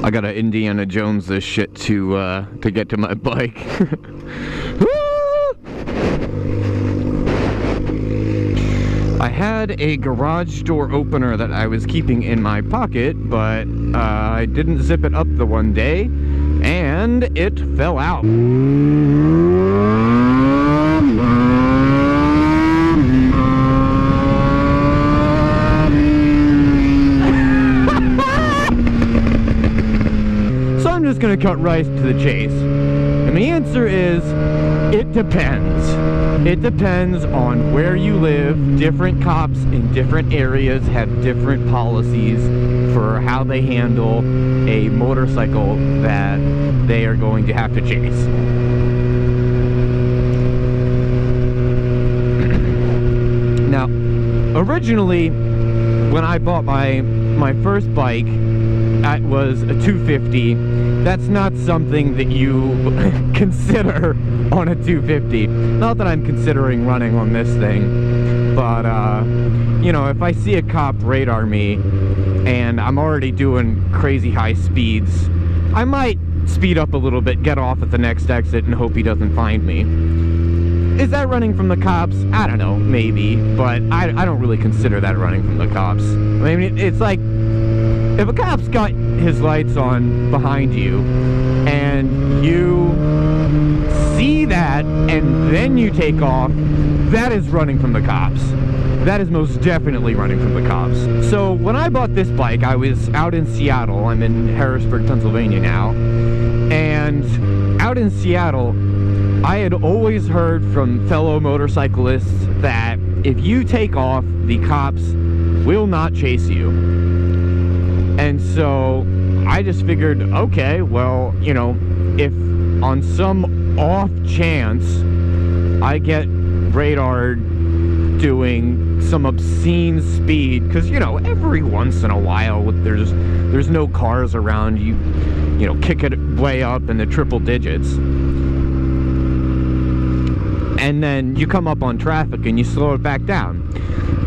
I gotta Indiana Jones this shit to get to my bike. I had a garage door opener that I was keeping in my pocket, but I didn't zip it up the one day, and it fell out. So I'm just gonna cut right to the chase. And the answer is, it depends. It depends on where you live. Different cops in different areas have different policies for how they handle a motorcycle that they are going to have to chase. Now, originally, when I bought my first bike, it was a 250. That's not something that you consider on a 250. Not that I'm considering running on this thing, but you know, if I see a cop radar me and I'm already doing crazy high speeds, I might speed up a little bit, get off at the next exit, and hope he doesn't find me. Is that running from the cops? I don't know, maybe, but I don't really consider that running from the cops. I mean, it's like, if a cop's got his lights on behind you, and you see that, and then you take off, that is running from the cops. That is most definitely running from the cops. So, when I bought this bike, I was out in Seattle. I'm in Harrisburg, Pennsylvania now. And out in Seattle, I had always heard from fellow motorcyclists that if you take off, the cops will not chase you. And so I just figured, okay, well, you know, if on some off chance I get radared doing some obscene speed, because, you know, every once in a while there's no cars around, you know, kick it way up in the triple digits, and then you come up on traffic and you slow it back down.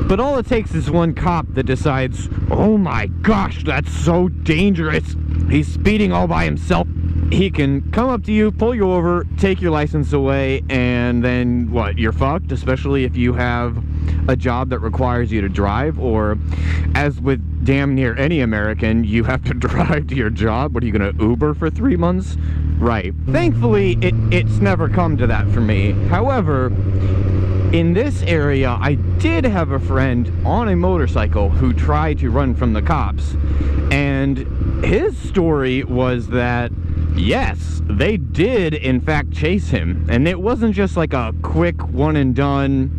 But all it takes is one cop that decides, oh my gosh, that's so dangerous, he's speeding all by himself. He can come up to you, pull you over, take your license away, and then what, you're fucked, especially if you have a job that requires you to drive, or as with damn near any American, you have to drive to your job. What are you gonna Uber for 3 months? Right. Thankfully, it's never come to that for me. However, in this area, I did have a friend on a motorcycle who tried to run from the cops, and his story was that yes, they did in fact chase him, and it wasn't just like a quick one and done,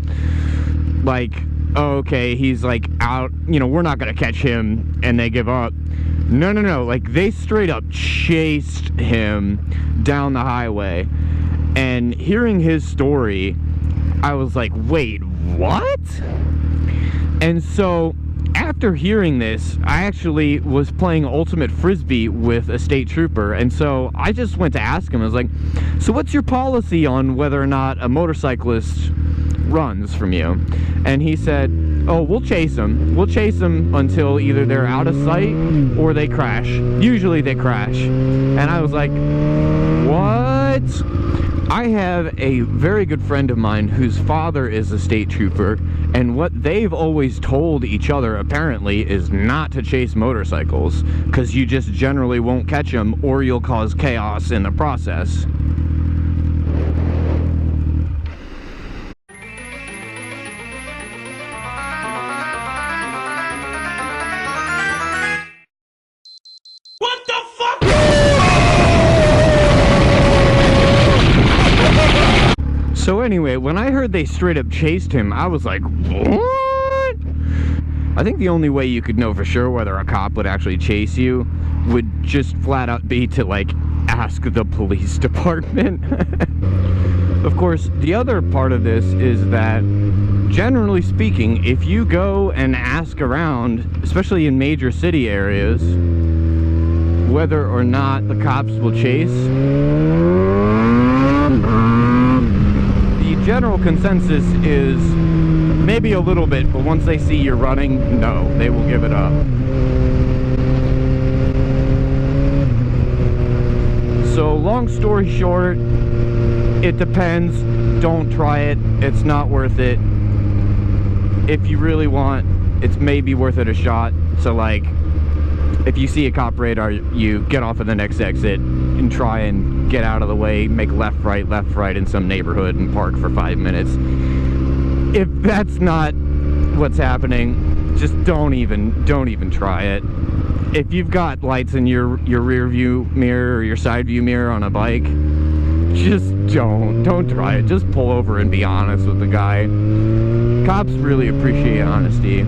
like, oh, okay, he's like out, you know, we're not gonna catch him, and they give up. No, like they straight up chased him down the highway. And hearing his story, I was like, wait, what? And so after hearing this, I actually was playing Ultimate Frisbee with a state trooper, and so I just went to ask him. I was like, so what's your policy on whether or not a motorcyclist runs from you? And he said, oh, we'll chase them. We'll chase them until either they're out of sight or they crash. Usually they crash. And I was like, what? I have a very good friend of mine whose father is a state trooper, and what they've always told each other, apparently, is not to chase motorcycles, because you just generally won't catch them, or you'll cause chaos in the process. What the fuck? So anyway, when I heard they straight up chased him, I was like, what? I think the only way you could know for sure whether a cop would actually chase you would just flat out be to, like, ask the police department. Of course, the other part of this is that, generally speaking, if you go and ask around, especially in major city areas, whether or not the cops will chase, the general consensus is maybe a little bit, but once they see you're running, no, they will give it up. story short, it depends. Don't try it. It's not worth it. If you really want, it's maybe worth it a shot. So like, if you see a cop radar, you get off at the next exit and try and get out of the way, make left, right in some neighborhood and park for 5 minutes. If that's not what's happening, just don't even try it. If you've got lights in your rear view mirror or your side view mirror on a bike, just don't try it. Just pull over and be honest with the guy. Cops really appreciate honesty.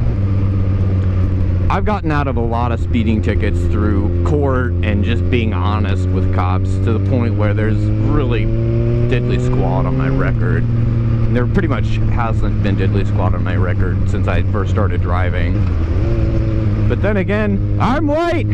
I've gotten out of a lot of speeding tickets through court and just being honest with cops, to the point where there's really diddly squat on my record. There pretty much hasn't been diddly squat on my record since I first started driving. But then again, I'm white!